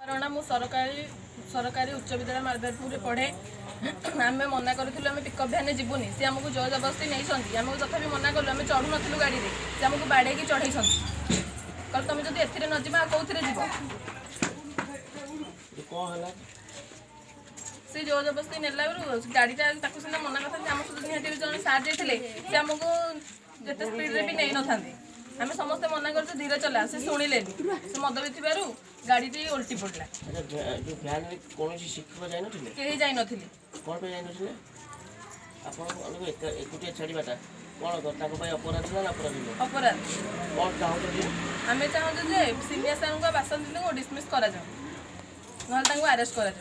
कारण मु सरकारी उच्च विद्यालय मार्गदर्शपुर पढ़े आम मना करूँ आम पिकअप भ्यान जीवनी सी आमको जोर जबरदस्ती नहीं आमको तथा मना कलु आम चढ़ू नु गाड़ी में सी आमको बाड़े चढ़ई कल तुम जब ए न जा कौन जीव सी जोर जबरदस्ती नेला गाड़ीटा सीना मना करते आम सहित निहती जन सार जाते आमको जिते स्पीड भी नहीं न था आम समस्ते मना कर धीरे चला से शुणिले से मद भी थी गाड़ी उल्टी पड़ा कहीं जाई नथिले अपराध आम चाहूँ जे सीनियर सर को बासंती को डिसमिस करा ना अरेस्ट करा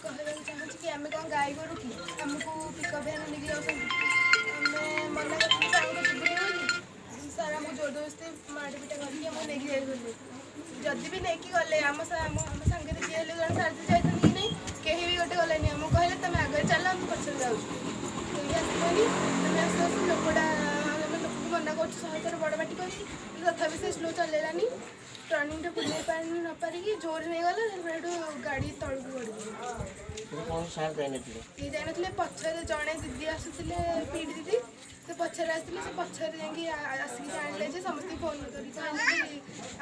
कहवाक चाहूँ कि आम कौन गाई गोरु कि आमको पिकअप भ्यान लेके जाऊँ आम मना कर सार आमको जोर जबरदस्ती माटी पिटा करके लेके जाइए जदि भी नहीं गले आम सांगे जी जन सार जाती कि नहीं कहीं भी गोटे गलानी आमको कहले तुम आगे चल आम पचर जाऊँ आसबनी तुम आस आस लोकटा लोक मना कर सहायतार बड़ बाटी कर तथापि से स्लो चलेलानी टर्निंग टा बुले न पारिकी जोर नहीं गला गाड़ी तलू पड़ी जाने पचर जड़े दीदी आसुले पीठ दीदी से पचर आसते से पचर जा आसिक जाने समस्त फोन कर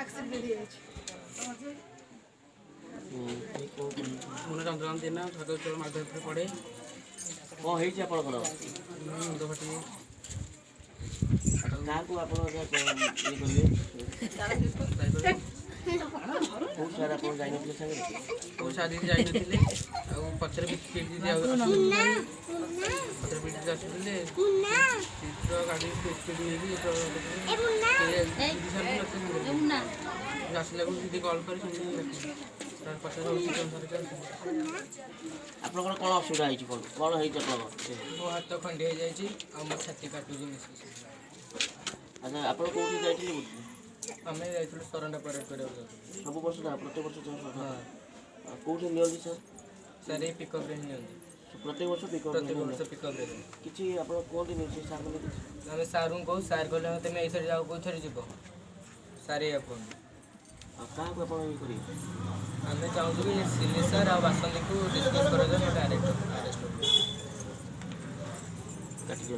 आक्सीडेट चंद्रकांत जेना ठाकुर मार्गदर्शपुर पढ़े मुंड फटी शादी जाइए पचर पीटी गाड़ी स्पीड आसला दीदी कल कर कौन असुविधा कौन मो हाथ खंडी हो जाए मो छाती काटुची अच्छा आप कौटी आम जाइए सरंडा परेड कर सब वर्ष प्रत्येक वर्ष हाँ कौटी नि सर सर ये पिकअप रे प्रत्येक वर्ष पिकअप रे किसी आप कहते सार मैंने आम सार को कहूँ सार कहले तुम ये जाओ कौन जीव सार ये क्या आम चाहूँ कि सिली सर आ बासंती को डिस्कस कर डायरेक्ट अरेस्ट काटी